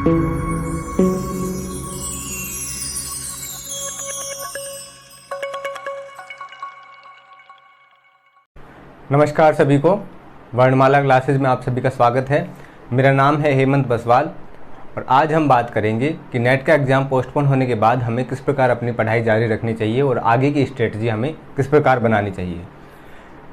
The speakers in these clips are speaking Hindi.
नमस्कार सभी को, वर्णमाला क्लासेज में आप सभी का स्वागत है। मेरा नाम है हेमंत बसवाल और आज हम बात करेंगे कि नेट का एग्ज़ाम पोस्टपोन होने के बाद हमें किस प्रकार अपनी पढ़ाई जारी रखनी चाहिए और आगे की स्ट्रेटजी हमें किस प्रकार बनानी चाहिए।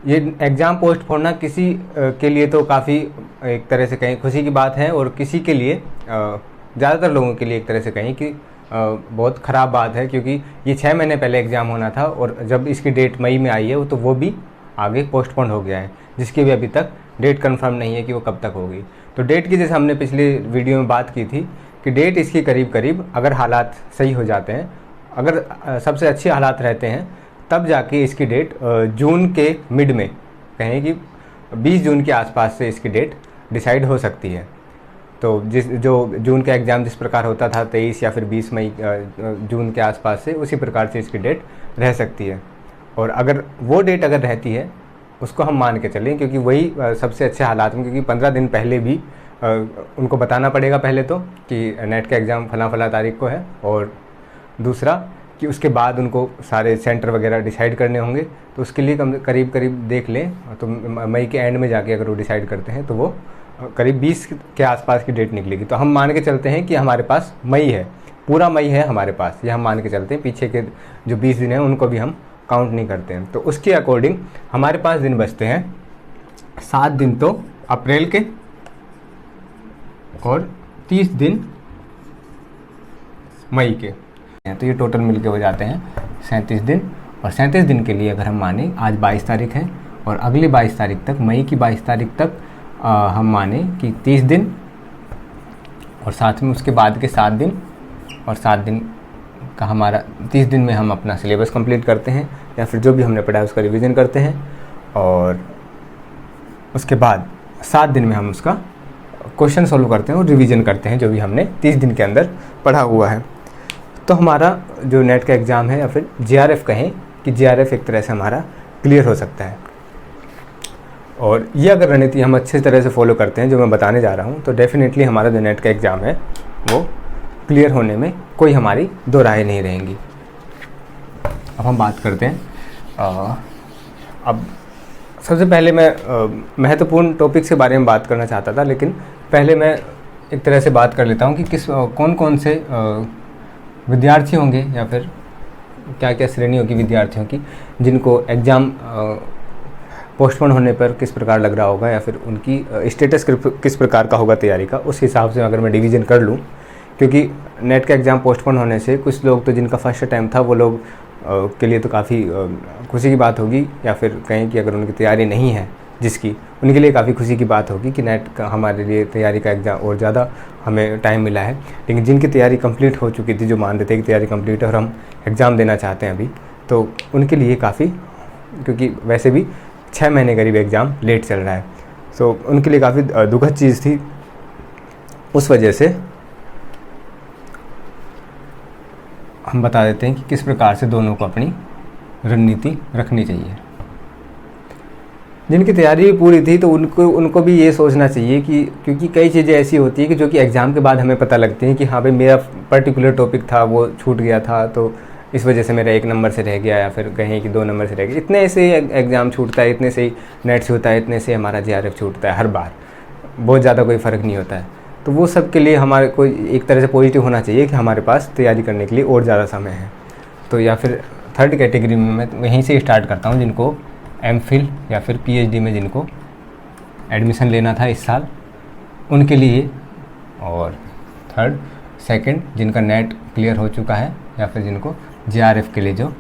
ये एग्ज़ाम पोस्टपोन होना किसी के लिए तो काफ़ी एक तरह से कहें खुशी की बात है और किसी के लिए ज़्यादातर लोगों के लिए एक तरह से कहें कि बहुत ख़राब बात है, क्योंकि ये 6 महीने पहले एग्ज़ाम होना था और जब इसकी डेट मई में आई है तो वो भी आगे पोस्टपोन हो गया है, जिसकी भी अभी तक डेट कंफर्म नहीं है कि वो कब तक होगी। तो डेट की जैसे हमने पिछले वीडियो में बात की थी कि डेट इसकी करीब करीब अगर हालात सही हो जाते हैं, अगर सबसे अच्छे हालात रहते हैं, तब जाके इसकी डेट जून के मिड में कहें कि 20 जून के आसपास से इसकी डेट डिसाइड हो सकती है। तो जो जून का एग्ज़ाम जिस प्रकार होता था 23 या फिर 20 मई जून के आसपास से, उसी प्रकार से इसकी डेट रह सकती है। और अगर वो डेट अगर रहती है उसको हम मान के चलें, क्योंकि वही सबसे अच्छे हालात में, क्योंकि 15 दिन पहले भी उनको बताना पड़ेगा पहले तो कि नेट का एग्ज़ाम फला तारीख को है, और दूसरा कि उसके बाद उनको सारे सेंटर वगैरह डिसाइड करने होंगे। तो उसके लिए करीब देख लें तो मई के एंड में जाके अगर वो डिसाइड करते हैं तो वो करीब 20 के आसपास की डेट निकलेगी। तो हम मान के चलते हैं कि हमारे पास मई है, पूरा मई है हमारे पास, ये हम मान के चलते हैं। पीछे के जो 20 दिन हैं उनको भी हम काउंट नहीं करते हैं। तो उसके अकॉर्डिंग हमारे पास दिन बचते हैं 7 दिन तो अप्रैल के और 30 दिन मई के, तो ये टोटल मिलके हो जाते हैं 37 दिन। और 37 दिन के लिए अगर हम माने, आज 22 तारीख है और अगली 22 तारीख तक, मई की 22 तारीख तक हम माने कि 30 दिन, और साथ में उसके बाद के 7 दिन, और 7 दिन का हमारा 30 दिन में हम अपना सिलेबस कंप्लीट करते हैं या फिर जो भी हमने पढ़ा है उसका रिवीजन करते हैं, और उसके बाद 7 दिन में हम उसका क्वेश्चन सॉल्व करते हैं और रिवीजन करते हैं जो भी हमने 30 दिन के अंदर पढ़ा हुआ है। तो हमारा जो नेट का एग्ज़ाम है, या फिर JRF कहें कि JRF एक तरह से हमारा क्लियर हो सकता है। और ये अगर रणनीति हम अच्छे तरह से फॉलो करते हैं जो मैं बताने जा रहा हूँ, तो डेफिनेटली हमारा जो नेट का एग्ज़ाम है वो क्लियर होने में कोई हमारी दो राय नहीं रहेंगी। अब हम बात करते हैं अब सबसे पहले मैं महत्वपूर्ण टॉपिक्स के बारे में बात करना चाहता था, लेकिन पहले मैं एक तरह से बात कर लेता हूँ कि कौन कौन से विद्यार्थी होंगे या फिर क्या क्या श्रेणी होगी विद्यार्थियों की, जिनको एग्ज़ाम पोस्टपोन होने पर किस प्रकार लग रहा होगा या फिर उनकी स्टेटस किस प्रकार का होगा तैयारी का। उस हिसाब से अगर मैं डिवीज़न कर लूँ, क्योंकि नेट का एग्ज़ाम पोस्टपोन होने से कुछ लोग तो जिनका फर्स्ट टाइम था वो लोग के लिए तो काफ़ी खुशी की बात होगी, या फिर कहें कि अगर उनकी तैयारी नहीं है जिसकी, उनके लिए काफ़ी खुशी की बात होगी कि नेट का हमारे लिए तैयारी का एग्ज़ाम और ज़्यादा हमें टाइम मिला है। लेकिन जिनकी तैयारी कंप्लीट हो चुकी थी, जो मान रहे थे कि तैयारी कंप्लीट है और हम एग्ज़ाम देना चाहते हैं अभी, तो उनके लिए काफ़ी, क्योंकि वैसे भी 6 महीने करीब एग्ज़ाम लेट चल रहा है, तो उनके लिए काफ़ी दुखद चीज़ थी। उस वजह से हम बता देते हैं कि किस प्रकार से दोनों को अपनी रणनीति रखनी चाहिए। जिनकी तैयारी भी पूरी थी तो उनको भी ये सोचना चाहिए कि, क्योंकि कई चीज़ें ऐसी होती है कि जो कि एग्ज़ाम के बाद हमें पता लगती हैं कि हाँ भाई मेरा पर्टिकुलर टॉपिक था वो छूट गया था, तो इस वजह से मेरा 1 नंबर से रह गया, या फिर कहें कि 2 नंबर से रह गया। इतने से एग्ज़ाम छूटता है, इतने से ही नेट से होता है, इतने से हमारा JRF छूटता है हर बार, बहुत ज़्यादा कोई फ़र्क नहीं होता है। तो वो सब के लिए हमारे को एक तरह से पॉजिटिव होना चाहिए कि हमारे पास तैयारी करने के लिए और ज़्यादा समय है। तो या फिर थर्ड कैटेगरी में मैं वहीं से स्टार्ट करता हूँ, जिनको MPhil या फिर PhD में जिनको एडमिशन लेना था इस साल, उनके लिए, और सेकंड जिनका नेट क्लियर हो चुका है, या फिर जिनको JRF के लिए जो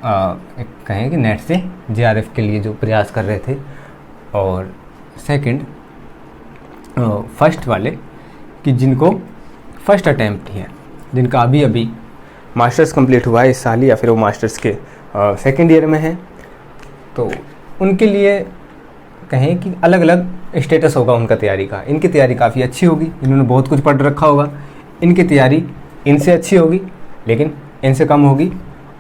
कहें कि नेट से JRF के लिए जो प्रयास कर रहे थे, और सेकंड फर्स्ट वाले कि जिनको फर्स्ट अटैम्प्ट है, जिनका अभी मास्टर्स कंप्लीट हुआ है इस साल ही, या फिर वो मास्टर्स के सेकेंड ईयर में हैं, तो उनके लिए कहें कि अलग अलग स्टेटस होगा उनका तैयारी का। इनकी तैयारी काफ़ी अच्छी होगी, इन्होंने बहुत कुछ पढ़ रखा होगा, इनकी तैयारी इनसे अच्छी होगी लेकिन इनसे कम होगी।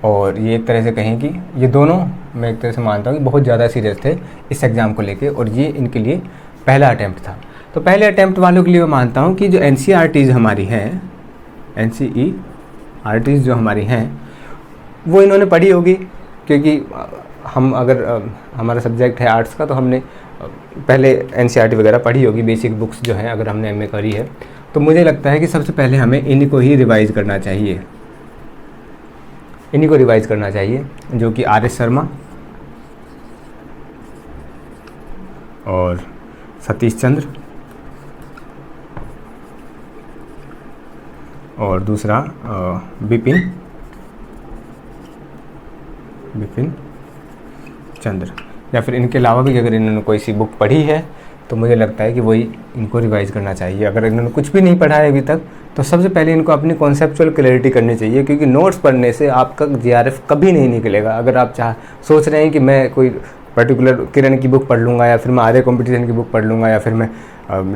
और ये एक तरह से कहें कि ये दोनों, मैं एक तरह से मानता हूँ कि बहुत ज़्यादा सीरियस थे इस एग्ज़ाम को लेके, और ये इनके लिए पहला अटैम्प्ट था। तो पहले अटैम्प्ट वालों के लिए मैं मानता हूँ कि जो NCERTs हमारी हैं, NCERTs जो हमारी हैं वो इन्होंने पढ़ी होगी, क्योंकि हम अगर हमारा सब्जेक्ट है आर्ट्स का तो हमने पहले NCERT वगैरह पढ़ी होगी, बेसिक बुक्स जो है अगर हमने MA करी है। तो मुझे लगता है कि सबसे पहले हमें इन्हीं को ही रिवाइज़ करना चाहिए, इन्हीं को रिवाइज़ करना चाहिए, जो कि RS शर्मा और सतीश चंद्र और दूसरा बिपिन चंद्र, या फिर इनके अलावा भी अगर इन्होंने कोई सी बुक पढ़ी है तो मुझे लगता है कि वही इनको रिवाइज़ करना चाहिए। अगर इन्होंने कुछ भी नहीं पढ़ा है अभी तक तो सबसे पहले इनको अपनी कॉन्सेप्चुअल क्लैरिटी करनी चाहिए, क्योंकि नोट्स पढ़ने से आपका JRF कभी नहीं निकलेगा। अगर आप सोच रहे हैं कि मैं कोई पर्टिकुलर किरण की बुक पढ़ लूँगा, या फिर मैं आर्य कॉम्पिटिशन की बुक पढ़ लूँगा, या फिर मैं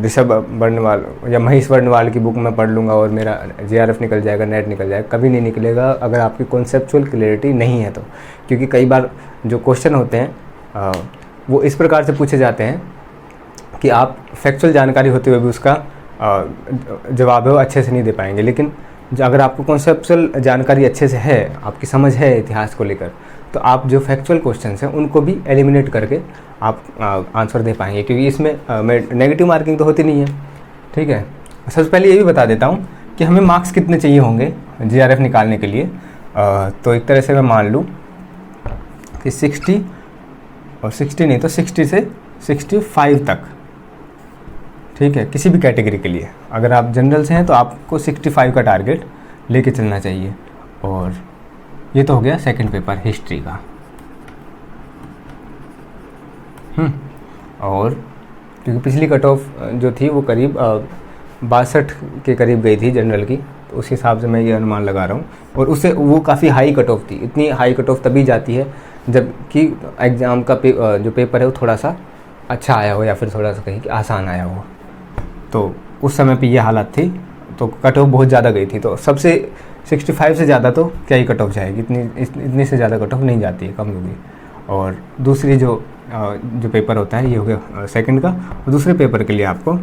ऋषभ वर्णवाल या महेश वर्णवाल की बुक मैं पढ़ लूँगा और मेरा JRF निकल जाएगा, नेट निकल जाएगा, कभी नहीं निकलेगा अगर आपकी कॉन्सेप्चुअल क्लैरिटी नहीं है तो। क्योंकि कई बार जो क्वेश्चन होते हैं वो इस प्रकार से पूछे जाते हैं कि आप फैक्चुअल जानकारी होते हुए भी उसका जवाब है वो अच्छे से नहीं दे पाएंगे। लेकिन अगर आपको कॉन्सेप्चुअल जानकारी अच्छे से है, आपकी समझ है इतिहास को लेकर, तो आप जो फैक्चुअल क्वेश्चंस हैं उनको भी एलिमिनेट करके आप आंसर दे पाएंगे, क्योंकि इसमें नेगेटिव मार्किंग तो होती नहीं है। ठीक है, सबसे पहले ये भी बता देता हूँ कि हमें मार्क्स कितने चाहिए होंगे JRF निकालने के लिए। तो एक तरह से मैं मान लूँ कि 60 और 60 नहीं तो 60 से 65 तक, ठीक है, किसी भी कैटेगरी के लिए। अगर आप जनरल से हैं तो आपको 65 का टारगेट लेके चलना चाहिए। और ये तो हो गया सेकंड पेपर हिस्ट्री का। और क्योंकि पिछली कट ऑफ जो थी वो करीब 62 के करीब गई थी जनरल की, तो उस हिसाब से मैं ये अनुमान लगा रहा हूँ। और उससे वो काफ़ी हाई कट ऑफ थी। इतनी हाई कट ऑफ तभी जाती है जबकि एग्ज़ाम का जो पेपर है वो थोड़ा सा अच्छा आया हो या फिर थोड़ा सा कहीं कि आसान आया हो। तो उस समय पे ये हालत थी, तो कट ऑफ बहुत ज़्यादा गई थी। तो सबसे 65 से ज़्यादा तो क्या ही कट ऑफ जाएगी, इतनी से ज़्यादा कट ऑफ नहीं जाती है, कम होगी। और दूसरी जो पेपर होता है ये हो गया सेकंड का। और दूसरे पेपर के लिए आपको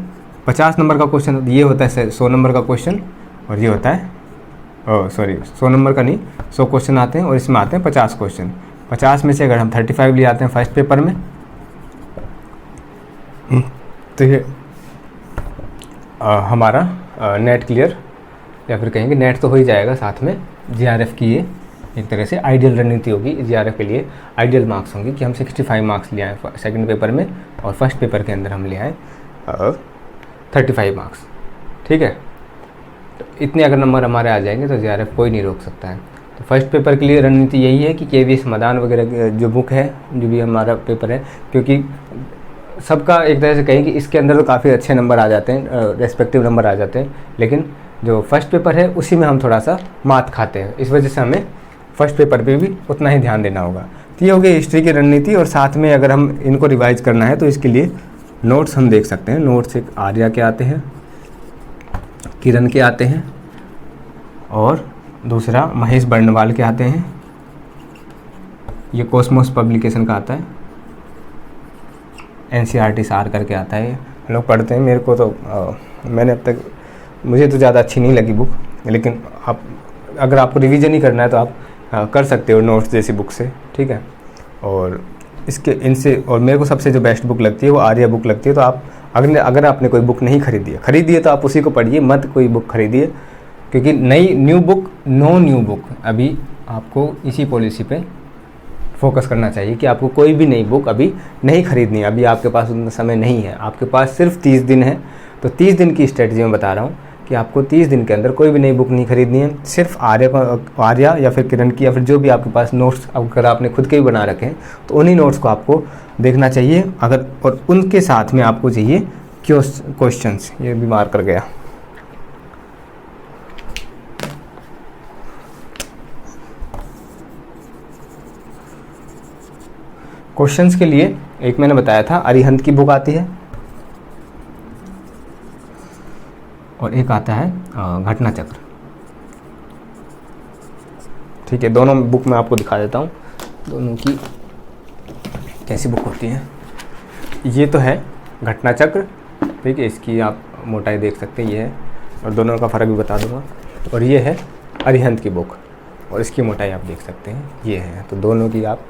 50 नंबर का क्वेश्चन, ये होता है 100 नंबर का क्वेश्चन, और ये होता है 100 नंबर का नहीं, 100 क्वेश्चन आते हैं और इसमें आते हैं 50 क्वेश्चन। 50 में से अगर हम 35 ले आते हैं फर्स्ट पेपर में, तो ये हमारा नेट क्लियर, या फिर कहेंगे नेट तो हो ही जाएगा, साथ में JRF की ये एक तरह से आइडियल रणनीति होगी। JRF के लिए आइडियल मार्क्स होंगे कि हम 65 मार्क्स ले आए सेकंड पेपर में, और फर्स्ट पेपर के अंदर हम ले आए 35 मार्क्स। ठीक है, तो इतने अगर नंबर हमारे आ जाएंगे तो JRF कोई नहीं रोक सकता है। तो फर्स्ट पेपर के लिए रणनीति यही है कि KVS मदान वगैरह जो बुक है, जो भी हमारा पेपर है, क्योंकि सबका एक तरह से कहें कि इसके अंदर तो काफ़ी अच्छे नंबर आ जाते हैं, रेस्पेक्टिव नंबर आ जाते हैं, लेकिन जो फर्स्ट पेपर है उसी में हम थोड़ा सा मात खाते हैं। इस वजह से हमें फर्स्ट पेपर पे भी उतना ही ध्यान देना होगा। तो ये हो गई हिस्ट्री की रणनीति। और साथ में अगर हम इनको रिवाइज करना है तो इसके लिए नोट्स हम देख सकते हैं। नोट्स एक आर्या के आते हैं, किरण के आते हैं, और दूसरा महेश बर्णवाल के आते हैं। ये कॉस्मोस पब्लिकेशन का आता है, NCERT सार करके आता है। हम लोग पढ़ते हैं, मेरे को तो मैंने अब तक, मुझे तो ज़्यादा अच्छी नहीं लगी बुक, लेकिन आप अगर आपको रिवीजन ही करना है तो आप कर सकते हो नोट्स जैसी बुक से। ठीक है, और इनसे और मेरे को सबसे जो बेस्ट बुक लगती है वो आर्या बुक लगती है। तो आप अगर आपने कोई बुक नहीं खरीदी है तो आप उसी को पढ़िए, मत कोई बुक खरीदिए, क्योंकि न्यू बुक अभी आपको इसी पॉलिसी पे फोकस करना चाहिए कि आपको कोई भी नई बुक अभी नहीं खरीदनी है। अभी आपके पास उतना समय नहीं है, आपके पास सिर्फ 30 दिन है। तो 30 दिन की स्ट्रेटजी मैं बता रहा हूँ कि आपको 30 दिन के अंदर कोई भी नई बुक नहीं खरीदनी है। सिर्फ आर्या या फिर किरण की, या फिर जो भी आपके पास नोट्स अगर आपने खुद के भी बना रखे हैं तो उन्हीं नोट्स को आपको देखना चाहिए। और उनके साथ में आपको चाहिए क्वेश्चंस। ये भी मार्क कर गया। क्वेश्चंस के लिए एक मैंने बताया था अरिहंत की बुक आती है, और एक आता है घटना चक्र। ठीक है, दोनों बुक मैं आपको दिखा देता हूँ दोनों की कैसी बुक होती है। ये तो है घटना चक्र, ठीक है। इसकी आप मोटाई देख सकते हैं, ये है, और दोनों का फ़र्क भी बता दूंगा। और ये है अरिहंत की बुक, और इसकी मोटाई आप देख सकते हैं, ये है। तो दोनों की आप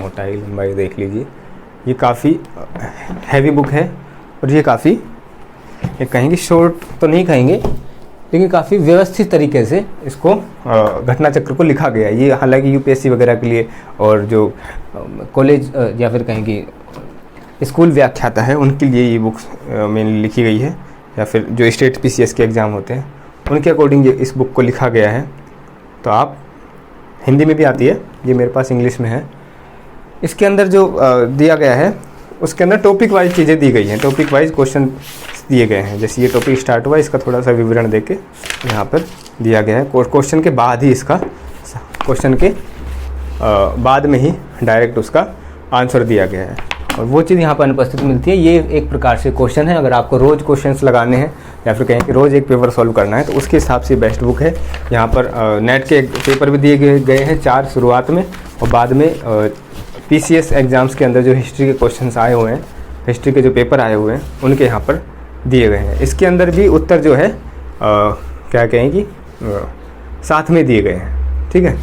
मोटाई लंबाई देख लीजिए। ये काफ़ी हैवी बुक है, और ये काफ़ी, ये कहेंगे शॉर्ट तो नहीं कहेंगे, लेकिन काफ़ी व्यवस्थित तरीके से इसको घटना चक्र को लिखा गया है। ये हालांकि यूपीएससी वगैरह के लिए और जो कॉलेज या फिर कहेंगे स्कूल व्याख्याता है उनके लिए ये बुक मेनली लिखी गई है, या फिर जो स्टेट पीसीएस के एग्ज़ाम होते हैं उनके अकॉर्डिंग ये इस बुक को लिखा गया है। तो आप, हिंदी में भी आती है, ये मेरे पास इंग्लिश में है। इसके अंदर जो दिया गया है उसके अंदर टॉपिक वाइज चीज़ें दी गई हैं, टॉपिक वाइज क्वेश्चन दिए गए हैं। जैसे ये टॉपिक स्टार्ट हुआ, इसका थोड़ा सा विवरण देके यहाँ पर दिया गया है। क्वेश्चन के बाद ही इसका, क्वेश्चन के बाद में ही डायरेक्ट उसका आंसर दिया गया है, और वो चीज़ यहाँ पर अनुपस्थित मिलती है। ये एक प्रकार से क्वेश्चन है, अगर आपको रोज़ क्वेश्चंस लगाने हैं या फिर कहें कि रोज़ एक पेपर सॉल्व करना है, तो उसके हिसाब से बेस्ट बुक है। यहाँ पर नेट के पेपर भी दिए गए हैं 4 शुरुआत में, और बाद में पीसीएस एग्ज़ाम्स के अंदर जो हिस्ट्री के क्वेश्चंस आए हुए हैं, हिस्ट्री के जो पेपर आए हुए हैं उनके यहाँ पर दिए गए हैं। इसके अंदर भी उत्तर जो है क्या कहें कि साथ में दिए गए हैं, ठीक है।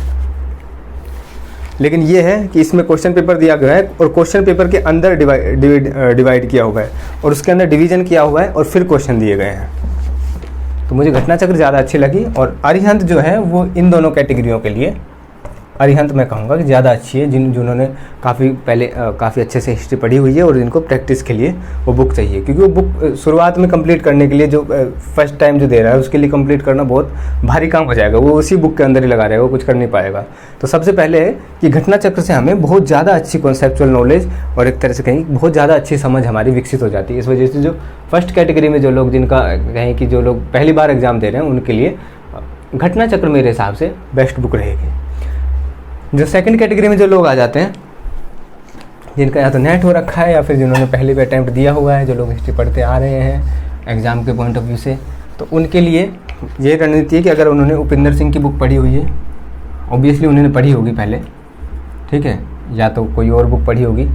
लेकिन ये है कि इसमें क्वेश्चन पेपर दिया गया है, और क्वेश्चन पेपर के अंदर डिवाइड किया हुआ है, और उसके अंदर डिवीजन किया हुआ है, और फिर क्वेश्चन दिए गए हैं। तो मुझे घटना चक्र ज़्यादा अच्छी लगी, और अरिहंत जो है वो इन दोनों कैटेगरियों के लिए, अरिहंत मैं कहूँगा कि ज़्यादा अच्छी है। जिन्होंने काफ़ी पहले काफ़ी अच्छे से हिस्ट्री पढ़ी हुई है, और जिनको प्रैक्टिस के लिए वो बुक चाहिए, क्योंकि वो बुक शुरुआत में कंप्लीट करने के लिए, जो फर्स्ट टाइम जो दे रहा है उसके लिए कंप्लीट करना बहुत भारी काम हो जाएगा, वो उसी बुक के अंदर ही लगा रहेगा, वो कुछ कर नहीं पाएगा। तो सबसे पहले है कि घटना चक्र से हमें बहुत ज़्यादा अच्छी कॉन्सेप्चुअल नॉलेज और एक तरह से कहें बहुत ज़्यादा अच्छी समझ हमारी विकसित हो जाती है। इस वजह से जो फर्स्ट कैटेगरी में जो लोग, जिनका कहें कि जो लोग पहली बार एग्ज़ाम दे रहे हैं, उनके लिए घटना चक्र मेरे हिसाब से बेस्ट बुक रहेगी। जो सेकंड कैटेगरी में जो लोग आ जाते हैं, जिनका या तो नेट हो रखा है, या फिर जिन्होंने पहले भी अटैम्प्ट दिया हुआ है, जो लोग हिस्ट्री पढ़ते आ रहे हैं एग्ज़ाम के पॉइंट ऑफ व्यू से, तो उनके लिए ये रणनीति है कि अगर उन्होंने उपिंदर सिंह की बुक पढ़ी हुई है, ऑब्वियसली उन्होंने पढ़ी होगी पहले, ठीक है, या तो कोई और बुक पढ़ी होगी,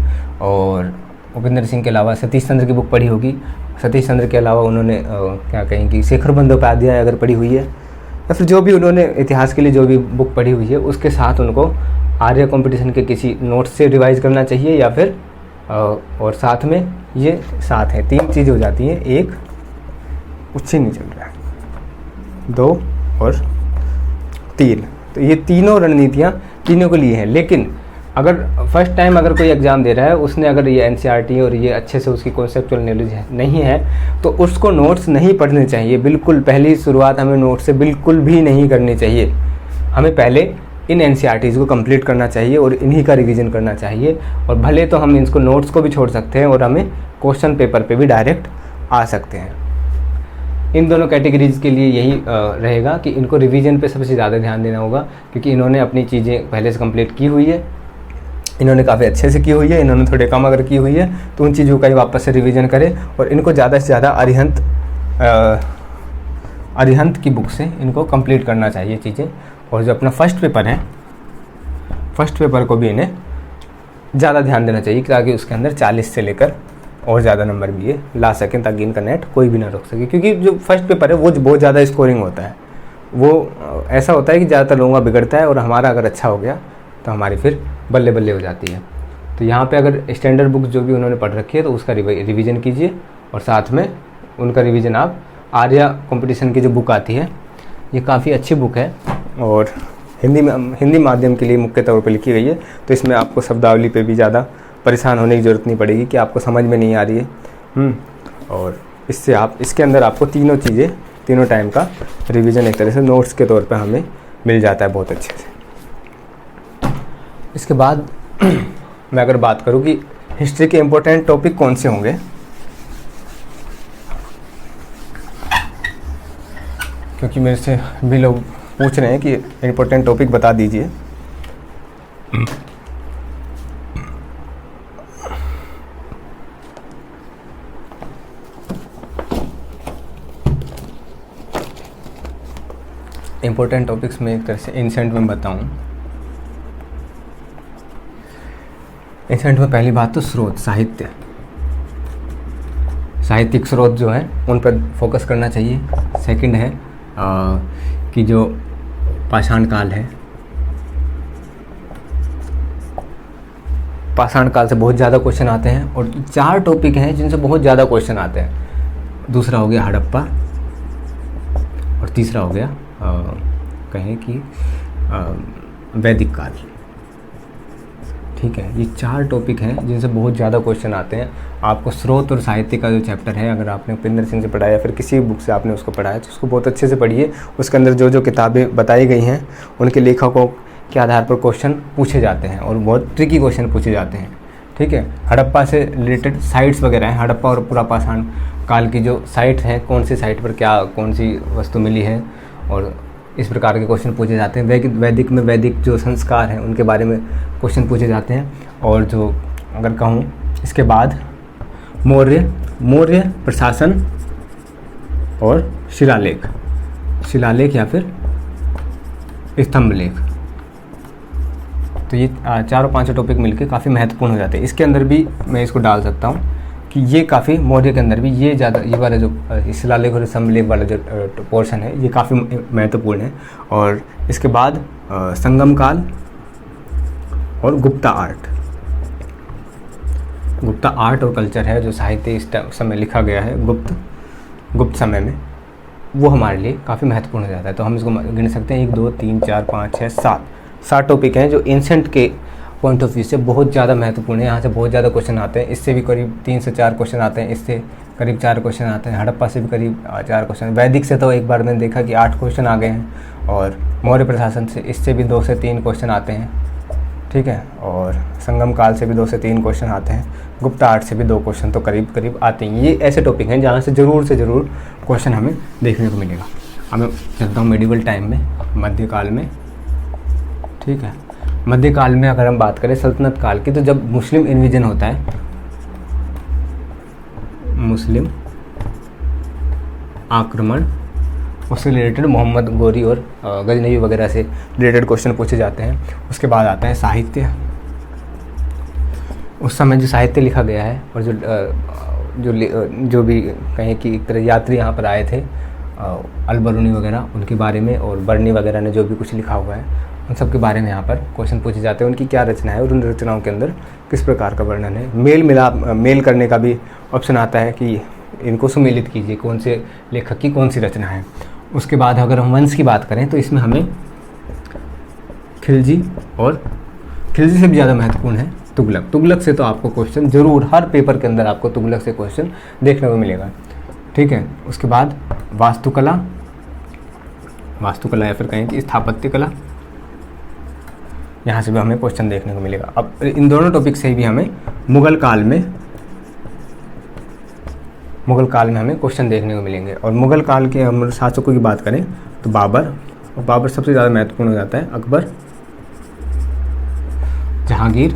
और उपिंदर सिंह के अलावा सतीश चंद्र की बुक पढ़ी होगी, सतीश चंद्र के अलावा उन्होंने क्या कहें कि शेखर बंदोपाध्याय अगर पढ़ी हुई है, या फिर जो भी उन्होंने इतिहास के लिए जो भी बुक पढ़ी हुई है, उसके साथ उनको आर्या कंपटीशन के किसी नोट्स से रिवाइज करना चाहिए, या फिर और साथ में ये साथ है, 3 चीज़ें हो जाती हैं। 1 कुछ ही नहीं चल रहा है, 2 और 3, तो ये तीनों रणनीतियाँ तीनों के लिए हैं। लेकिन अगर फर्स्ट टाइम अगर कोई एग्ज़ाम दे रहा है, उसने अगर ये एनसीईआरटी और ये अच्छे से उसकी कॉन्सेप्चुअल नॉलेज नहीं है, तो उसको नोट्स नहीं पढ़ने चाहिए बिल्कुल। पहली शुरुआत हमें नोट्स से बिल्कुल भी नहीं करनी चाहिए। हमें पहले इन एनसीईआरटीज़ को कंप्लीट करना चाहिए और इन्हीं का रिवीजन करना चाहिए, और भले तो हम इसको नोट्स को भी छोड़ सकते हैं और हमें क्वेश्चन पेपर पे भी डायरेक्ट आ सकते हैं। इन दोनों कैटेगरीज़ के लिए यही रहेगा कि इनको रिवीजन पे सबसे ज़्यादा ध्यान देना होगा, क्योंकि इन्होंने अपनी चीज़ें पहले से कंप्लीट की हुई है, इन्होंने काफ़ी अच्छे से की हुई है। इन्होंने थोड़े कम अगर की हुई है तो उन चीज़ों का ही वापस से रिवीजन करें, और इनको ज़्यादा से ज़्यादा अरिहंत की बुक से इनको कंप्लीट करना चाहिए चीज़ें। और जो अपना फर्स्ट पेपर है, फर्स्ट पेपर को भी इन्हें ज़्यादा ध्यान देना चाहिए, ताकि उसके अंदर 40 से लेकर और ज़्यादा नंबर भी ये ला सकें, ताकि इनका नेट कोई भी ना रोक सके। क्योंकि जो फर्स्ट पेपर है वो बहुत ज़्यादा स्कोरिंग होता है, वो ऐसा होता है कि ज़्यादातर लोगों का बिगड़ता है, और हमारा अगर अच्छा हो गया तो हमारी फिर बल्ले बल्ले हो जाती है। तो यहाँ पे अगर स्टैंडर्ड बुक जो भी उन्होंने पढ़ रखी है तो उसका रिवीजन कीजिए, और साथ में उनका रिवीजन आप आर्या कंपटीशन की जो बुक आती है, ये काफ़ी अच्छी बुक है, और हिंदी माध्यम के लिए मुख्य तौर पर लिखी गई है। तो इसमें आपको शब्दावली पे भी ज़्यादा परेशान होने की ज़रूरत नहीं पड़ेगी कि आपको समझ में नहीं आ रही है। और इससे आप, इसके अंदर आपको तीनों चीज़ें, तीनों टाइम का रिवीजन एक तरह से नोट्स के तौर पर हमें मिल जाता है बहुत अच्छे से। इसके बाद मैं अगर बात करूं कि हिस्ट्री के इम्पोर्टेंट टॉपिक कौन से होंगे, क्योंकि मेरे से भी लोग पूछ रहे हैं कि इम्पोर्टेंट टॉपिक बता दीजिए। इम्पोर्टेंट टॉपिक्स में एक तरह से एंशिएंट में बताऊं। एंशिएंट में पहली बात तो स्रोत, साहित्य साहित्यिक स्रोत जो हैं उन पर फोकस करना चाहिए। सेकंड है कि जो पाषाण काल है, पाषाण काल से बहुत ज़्यादा क्वेश्चन आते हैं, और 4 टॉपिक हैं जिनसे बहुत ज़्यादा क्वेश्चन आते हैं। दूसरा हो गया हड़प्पा, और तीसरा हो गया कहें कि वैदिक काल। ठीक है, ये 4 टॉपिक हैं जिनसे बहुत ज़्यादा क्वेश्चन आते हैं। आपको स्रोत और साहित्य का जो चैप्टर है, अगर आपने उपेंद्र सिंह से पढ़ा या फिर किसी बुक से आपने उसको पढ़ा है, तो उसको बहुत अच्छे से पढ़िए। उसके अंदर जो जो किताबें बताई गई हैं उनके लेखकों के आधार पर क्वेश्चन पूछे जाते हैं, और बहुत ट्रिकी क्वेश्चन पूछे जाते हैं। ठीक है, हड़प्पा से रिलेटेड साइट्स वगैरह हैं, हड़प्पा और पूरा पाषाण काल की जो साइट हैं, कौन सी साइट पर क्या कौन सी वस्तु मिली है, और इस प्रकार के क्वेश्चन पूछे जाते हैं। वैदिक में वैदिक जो संस्कार हैं उनके बारे में क्वेश्चन पूछे जाते हैं। और जो अगर कहूँ इसके बाद मौर्य प्रशासन और शिलालेख या फिर स्तंभ लेख, तो ये 4-5 टॉपिक मिलके काफ़ी महत्वपूर्ण हो जाते हैं। इसके अंदर भी मैं इसको डाल सकता हूँ कि ये काफ़ी, मौर्य के अंदर भी ये ज़्यादा, ये वाला जो शिलालेख और स्तंभ लेख वाला जो पोर्शन है ये काफ़ी महत्वपूर्ण है। और इसके बाद संगम काल और गुप्ता आर्ट और कल्चर है, जो साहित्य इस समय लिखा गया है गुप्त समय में, वो हमारे लिए काफ़ी महत्वपूर्ण हो जाता है। तो हम इसको गिन सकते हैं 1 2 3 4 5 6 7 टॉपिक हैं जो एंशंट के पॉइंट ऑफ व्यू से बहुत ज़्यादा महत्वपूर्ण है। यहाँ से बहुत ज़्यादा क्वेश्चन आते हैं, इससे भी करीब 3 से 4 क्वेश्चन आते हैं, इससे करीब 4 क्वेश्चन आते हैं, हड़प्पा से भी करीब 4 क्वेश्चन, वैदिक से तो एक बार मैंने देखा कि 8 क्वेश्चन आ गए हैं, और मौर्य प्रशासन से इससे भी 2 से 3 क्वेश्चन आते हैं। ठीक है, और संगम काल से भी 2 से 3 क्वेश्चन आते हैं, गुप्ता आर्ट से भी 2 क्वेश्चन तो करीब आते हैं। ये ऐसे टॉपिक हैं जहाँ से ज़रूर क्वेश्चन हमें देखने को मिलेगा। अब मैं चलता हूँ मेडिवल टाइम में, मध्यकाल में। ठीक है, मध्यकाल में अगर हम बात करें सल्तनत काल की, तो जब मुस्लिम इन्विजन होता है, मुस्लिम आक्रमण, उससे रिलेटेड मोहम्मद गोरी और गजनवी वगैरह से रिलेटेड क्वेश्चन पूछे जाते हैं। उसके बाद आता है साहित्य। उस समय जो साहित्य लिखा गया है, और जो भी कहें कि एक तरह यात्री यहाँ पर आए थे, अलबरूनी वगैरह, उनके बारे में, और बर्नी वगैरह ने जो भी कुछ लिखा हुआ है उन सब के बारे में यहाँ पर क्वेश्चन पूछे जाते हैं। उनकी क्या रचना है और उन रचनाओं के अंदर किस प्रकार का वर्णन है। मेल करने का भी ऑप्शन आता है कि इनको सुमेलित कीजिए, कौन से लेखक की कौन सी रचना है। उसके बाद अगर हम वंश की बात करें तो इसमें हमें खिलजी से भी ज़्यादा महत्वपूर्ण है तुगलक से तो आपको क्वेश्चन ज़रूर हर पेपर के अंदर आपको तुगलक से क्वेश्चन देखने को मिलेगा। ठीक है, उसके बाद वास्तुकला या फिर कहें कि स्थापत्य कला, यहाँ से भी हमें क्वेश्चन देखने को मिलेगा। अब इन दोनों टॉपिक से भी हमें मुगल काल में हमें क्वेश्चन देखने को मिलेंगे। और मुगल काल के हम शासकों की बात करें तो बाबर सबसे ज़्यादा महत्वपूर्ण हो जाता है, अकबर, जहांगीर,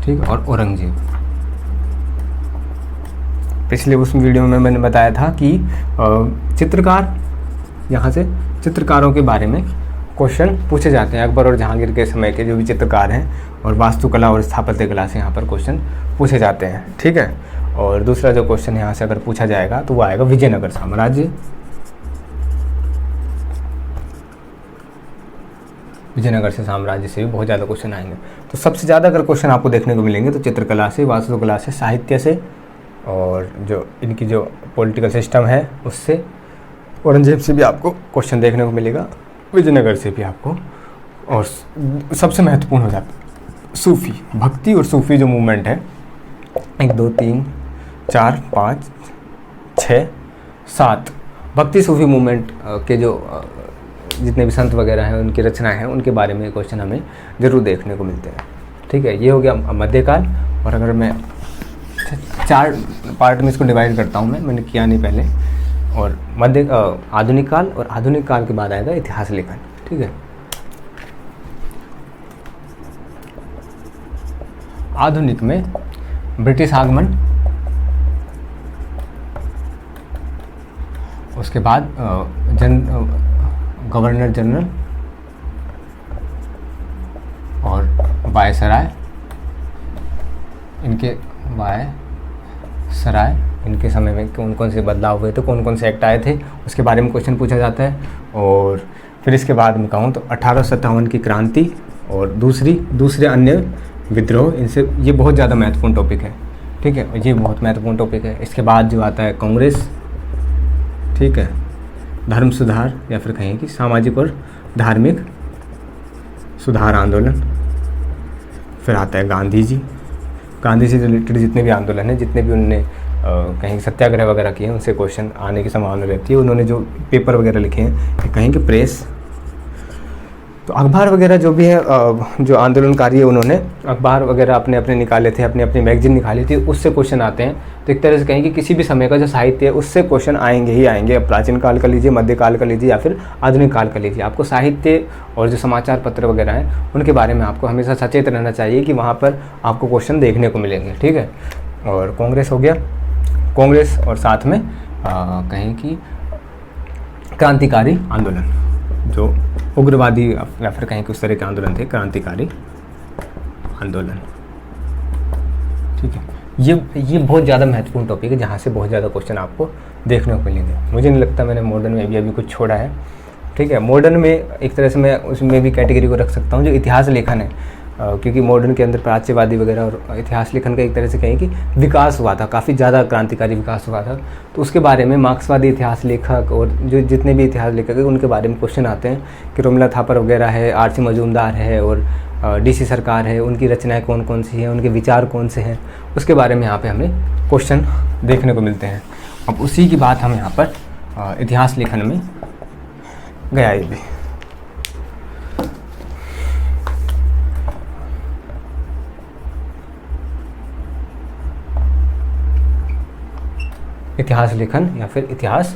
ठीक, और औरंगजेब। पिछले उस वीडियो में मैंने बताया था कि चित्रकार, यहाँ से चित्रकारों के बारे में क्वेश्चन पूछे जाते हैं, अकबर और जहांगीर के समय के जो भी चित्रकार हैं, और वास्तुकला और स्थापत्य कला से यहाँ पर क्वेश्चन पूछे जाते हैं। ठीक है, और दूसरा जो क्वेश्चन यहाँ से अगर पूछा जाएगा तो वो आएगा विजयनगर साम्राज्य। विजयनगर से साम्राज्य से भी बहुत ज़्यादा क्वेश्चन आएंगे। तो सबसे ज़्यादा अगर क्वेश्चन आपको देखने को मिलेंगे तो चित्रकला से, वास्तुकला से, साहित्य से, और जो इनकी जो पॉलिटिकल सिस्टम है उससे, औरंगजेब से भी आपको क्वेश्चन देखने को मिलेगा, विजयनगर से भी आपको। और सबसे महत्वपूर्ण हो जाता है सूफी, भक्ति और सूफी जो मूवमेंट है, 1 2 3 4 5 6 7 भक्ति सूफी मूवमेंट के जो जितने भी संत वगैरह हैं उनकी रचनाएं हैं उनके बारे में क्वेश्चन हमें ज़रूर देखने को मिलते हैं। ठीक है, ये हो गया मध्यकाल। और अगर मैं 4 पार्ट में इसको डिवाइड करता हूँ, मैंने किया नहीं पहले, और आधुनिक काल, और आधुनिक काल के बाद आएगा इतिहास लेखन। ठीक है, आधुनिक में ब्रिटिश आगमन, उसके बाद गवर्नर जनरल और वायसराय, इनके सराय, इनके समय में कौन कौन से बदलाव हुए थे, कौन कौन से एक्ट आए थे, उसके बारे में क्वेश्चन पूछा जाता है। और फिर इसके बाद मैं कहूँ तो 1857 की क्रांति और दूसरे अन्य विद्रोह, इनसे ये बहुत ज़्यादा महत्वपूर्ण टॉपिक है, ठीक है, ये बहुत महत्वपूर्ण टॉपिक है। इसके बाद जो आता है कांग्रेस, ठीक है, धर्म सुधार या फिर कहें कि सामाजिक और धार्मिक सुधार आंदोलन। फिर आता है गांधी जी से रिलेटेड जितने भी आंदोलन हैं, जितने भी उनने कहीं सत्याग्रह वगैरह किए हैं, उनसे क्वेश्चन आने की संभावना रहती है। उन्होंने जो पेपर वगैरह लिखे हैं, कहीं कि प्रेस, तो अखबार वगैरह जो भी है, जो आंदोलनकारी है उन्होंने अखबार वगैरह अपने अपने निकाले थे, अपनी अपनी मैगजीन निकाली थी, उससे क्वेश्चन आते हैं। तो एक तरह से कहें कि किसी भी समय का जो साहित्य है उससे क्वेश्चन आएंगे ही आएंगे। अब प्राचीन काल का लीजिए, मध्यकाल का लीजिए या फिर आधुनिक काल का लीजिए, आपको साहित्य और जो समाचार पत्र वगैरह हैं उनके बारे में आपको हमेशा सचेत रहना चाहिए कि वहाँ पर आपको क्वेश्चन देखने को मिलेंगे, ठीक है। और कांग्रेस हो गया, कांग्रेस और साथ में कहें कि क्रांतिकारी आंदोलन, जो उग्रवादी या फिर कहीं कुछ तरह के आंदोलन थे, क्रांतिकारी आंदोलन, ठीक है। ये बहुत ज़्यादा महत्वपूर्ण टॉपिक है, जहाँ से बहुत ज़्यादा क्वेश्चन आपको देखने को मिलेंगे। मुझे नहीं लगता मैंने मॉडर्न में भी अभी कुछ छोड़ा है, ठीक है। मॉडर्न में एक तरह से मैं उसमें भी कैटेगरी को रख सकता हूँ जो इतिहास लेखन है, क्योंकि मॉडर्न के अंदर प्राच्यवादी वगैरह और इतिहास लेखन का एक तरह से कहें कि विकास हुआ था, काफ़ी ज़्यादा क्रांतिकारी विकास हुआ था। तो उसके बारे में मार्क्सवादी इतिहास लेखक और जो जितने भी इतिहास लेखक हैं उनके बारे में क्वेश्चन आते हैं कि रोमिला थापर वगैरह है, आर.सी. मजूमदार है और डी.सी. सरकार है, उनकी रचनाएँ कौन कौन सी हैं, उनके विचार कौन से हैं, उसके बारे में यहाँ पर हमें क्वेश्चन देखने को मिलते हैं। अब उसी की बात हम यहाँ पर इतिहास लेखन में गया ये भी। इतिहास लेखन या फिर इतिहास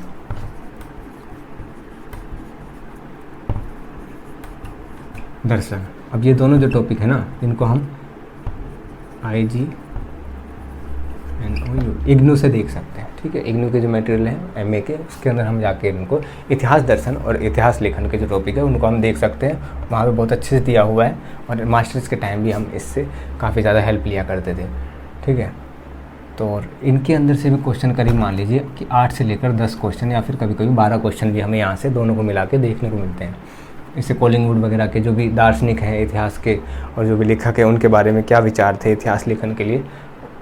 दर्शन। अब ये दोनों जो टॉपिक है ना, इनको हम IGNOU इग्नू से देख सकते हैं, ठीक है। इग्नू के जो मटेरियल है MA के, उसके अंदर हम जाके इनको इतिहास दर्शन और इतिहास लेखन के जो टॉपिक है उनको हम देख सकते हैं। वहाँ पे बहुत अच्छे से दिया हुआ है और मास्टर्स के टाइम भी हम इससे काफ़ी ज़्यादा हेल्प लिया करते थे, ठीक है। तो और इनके अंदर से भी क्वेश्चन करीब मान लीजिए कि 8 से लेकर 10 क्वेश्चन या फिर कभी कभी 12 क्वेश्चन भी हमें यहाँ से दोनों को मिला के देखने को मिलते हैं। इससे कॉलिंगवुड वगैरह के जो भी दार्शनिक हैं इतिहास के और जो भी लेखक हैं उनके बारे में क्या विचार थे इतिहास लेखन के लिए,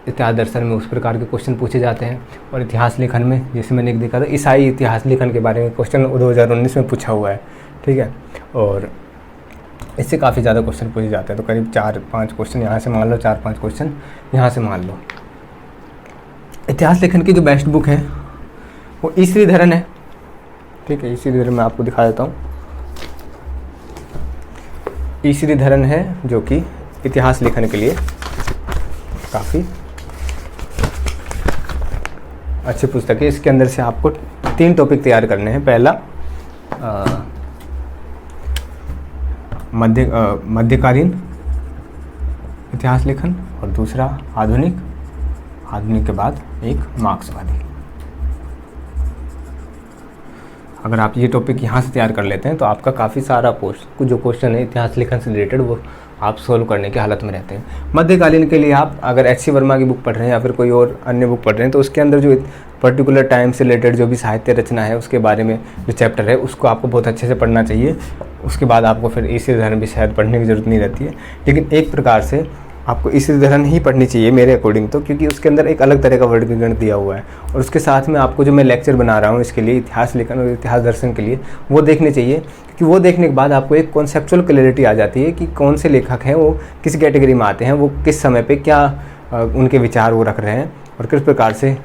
इतिहास दर्शन में उस प्रकार के क्वेश्चन पूछे जाते हैं। और इतिहास लेखन में जैसे मैंने एक देखा था, ईसाई इतिहास लेखन के बारे में क्वेश्चन 2019 में पूछा हुआ है, ठीक है। और इससे काफ़ी ज़्यादा क्वेश्चन पूछे जाते हैं। तो करीब 4-5 क्वेश्चन यहाँ से मान लो, 4-5 क्वेश्चन यहाँ से मान लो। इतिहास लेखन की जो बेस्ट बुक है वो ई श्रीधरन है, ठीक है। ई श्रीधरन मैं आपको दिखा देता हूँ। ई श्रीधरन है जो कि इतिहास लेखन के लिए काफ़ी अच्छी पुस्तक है। इसके अंदर से आपको 3 टॉपिक तैयार करने हैं। पहला मध्यकालीन इतिहास लेखन और दूसरा आधुनिक के बाद एक मार्क्सवादी। अगर आप ये टॉपिक यहाँ से तैयार कर लेते हैं तो आपका काफ़ी सारा जो क्वेश्चन है इतिहास लेखन से रिलेटेड वो आप सोल्व करने की हालत में रहते हैं। मध्यकालीन के लिए आप अगर H.C. वर्मा की बुक पढ़ रहे हैं या फिर कोई और अन्य बुक पढ़ रहे हैं तो उसके अंदर जो पर्टिकुलर टाइम से रिलेटेड जो भी साहित्य रचना है उसके बारे में जो चैप्टर है उसको आपको बहुत अच्छे से पढ़ना चाहिए। उसके बाद आपको फिर ई श्रीधरन भी शायद पढ़ने की ज़रूरत नहीं रहती है, लेकिन एक प्रकार से आपको ई श्रीधरन ही पढ़नी चाहिए मेरे अकॉर्डिंग तो, क्योंकि उसके अंदर एक अलग तरह का वर्गीकरण दिया हुआ है। और उसके साथ में आपको जो मैं लेक्चर बना रहा हूँ इसके लिए इतिहास लेखन और इतिहास दर्शन के लिए वो देखने चाहिए, क्योंकि वो देखने के बाद आपको एक कॉन्सेप्चुअल क्लैरिटी आ जाती है कि कौन से लेखक हैं, वो किस कैटेगरी में आते हैं, वो किस समय पे क्या उनके विचार वो रख रहे हैं और किस प्रकार से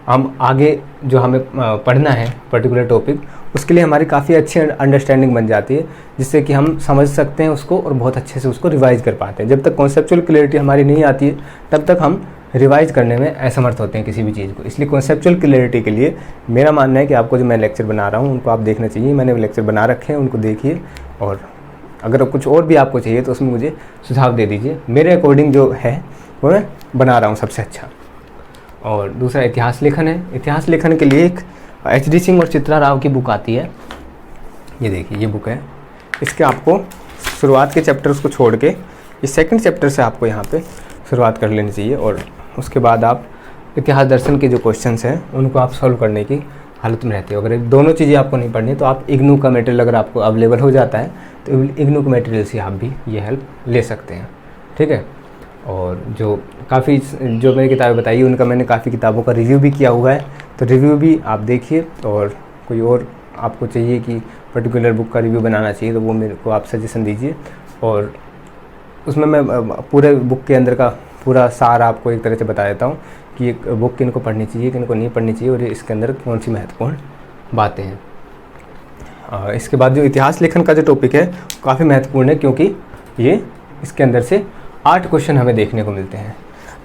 हम आगे जो हमें पढ़ना है पर्टिकुलर टॉपिक उसके लिए हमारी काफ़ी अच्छी अंडरस्टैंडिंग बन जाती है, जिससे कि हम समझ सकते हैं उसको और बहुत अच्छे से उसको रिवाइज कर पाते हैं। जब तक कॉन्सेप्चुअल क्लैरिटी हमारी नहीं आती है तब तक हम रिवाइज करने में असमर्थ होते हैं किसी भी चीज़ को। इसलिए कॉन्सेप्चुअल क्लैरिटी के लिए मेरा मानना है कि आपको जो मैं लेक्चर बना रहा हूँ उनको आप देखना चाहिए। मैंने लेक्चर बना रखे हैं, उनको देखिए और अगर कुछ और भी आपको चाहिए तो उसमें मुझे सुझाव दे दीजिए। मेरे अकॉर्डिंग जो है वो मैं बना रहा हूँ सबसे अच्छा। और दूसरा इतिहास लेखन है। इतिहास लेखन के लिए एक H.D. सिंह और चित्रा राव की बुक आती है, ये देखिए ये बुक है। इसके आपको शुरुआत के चैप्टर्स को छोड़ के इस सेकंड चैप्टर से आपको यहाँ पे शुरुआत कर लेनी चाहिए और उसके बाद आप इतिहास दर्शन के जो क्वेश्चंस हैं उनको आप सॉल्व करने की हालत में रहते हो। अगर दोनों चीज़ें आपको नहीं पढ़नी तो आप इग्नू का मटेरियल अगर आपको अवेलेबल हो जाता है तो इग्नू के मटेरियल से आप भी ये हेल्प ले सकते हैं, ठीक है। और जो काफ़ी जो मैंने किताबें बताई उनका मैंने काफ़ी किताबों का रिव्यू भी किया हुआ है, तो रिव्यू भी आप देखिए। और कोई और आपको चाहिए कि पर्टिकुलर बुक का रिव्यू बनाना चाहिए तो वो मेरे को आप सजेशन दीजिए, और उसमें मैं पूरे बुक के अंदर का पूरा सार आपको एक तरह से बता देता हूँ कि एक बुक किन को पढ़नी चाहिए किन को नहीं पढ़नी चाहिए और इसके अंदर कौन सी महत्वपूर्ण बातें हैं। इसके बाद जो इतिहास लेखन का जो टॉपिक है काफ़ी महत्वपूर्ण है, क्योंकि ये इसके अंदर से 8 क्वेश्चन हमें देखने को मिलते हैं।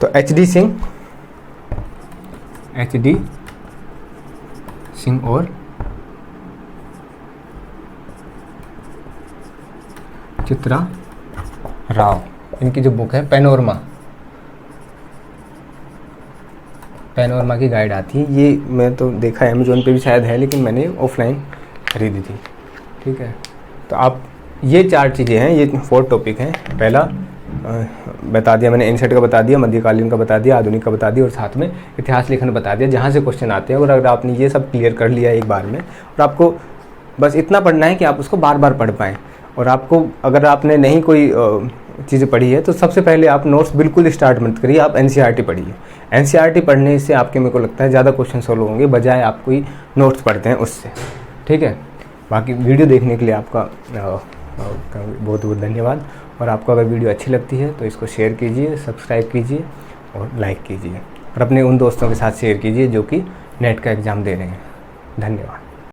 तो एच.डी. सिंह और चित्रा राव, इनकी जो बुक है पैनोरमा की गाइड आती है, ये मैं तो देखा है अमेज़ॉन पे भी शायद है, लेकिन मैंने ऑफलाइन खरीदी थी, ठीक है। तो आप ये 4 चीज़ें हैं, ये 4 टॉपिक हैं। पहला बता दिया मैंने, एंशिएंट का बता दिया, मध्यकालीन का बता दिया, आधुनिक का बता दिया और साथ में इतिहास लेखन बता दिया जहाँ से क्वेश्चन आते हैं। और अगर आपने ये सब क्लियर कर लिया एक बार में, और आपको बस इतना पढ़ना है कि आप उसको बार बार पढ़ पाएँ। और आपको अगर आपने नहीं कोई चीज़ें पढ़ी है तो सबसे पहले आप नोट्स बिल्कुल स्टार्ट मत करिए, आप एनसीईआरटी पढ़िए। एनसीईआरटी पढ़ने से आपके, मेरे को लगता है, ज़्यादा क्वेश्चन सॉल्व होंगे बजाय आप कोई नोट्स पढ़ते हैं उससे, ठीक है। बाकी वीडियो देखने के लिए आपका बहुत बहुत धन्यवाद। और आपको अगर वीडियो अच्छी लगती है तो इसको शेयर कीजिए, सब्सक्राइब कीजिए और लाइक कीजिए, और अपने उन दोस्तों के साथ शेयर कीजिए जो कि नेट का एग्ज़ाम दे रहे हैं। धन्यवाद।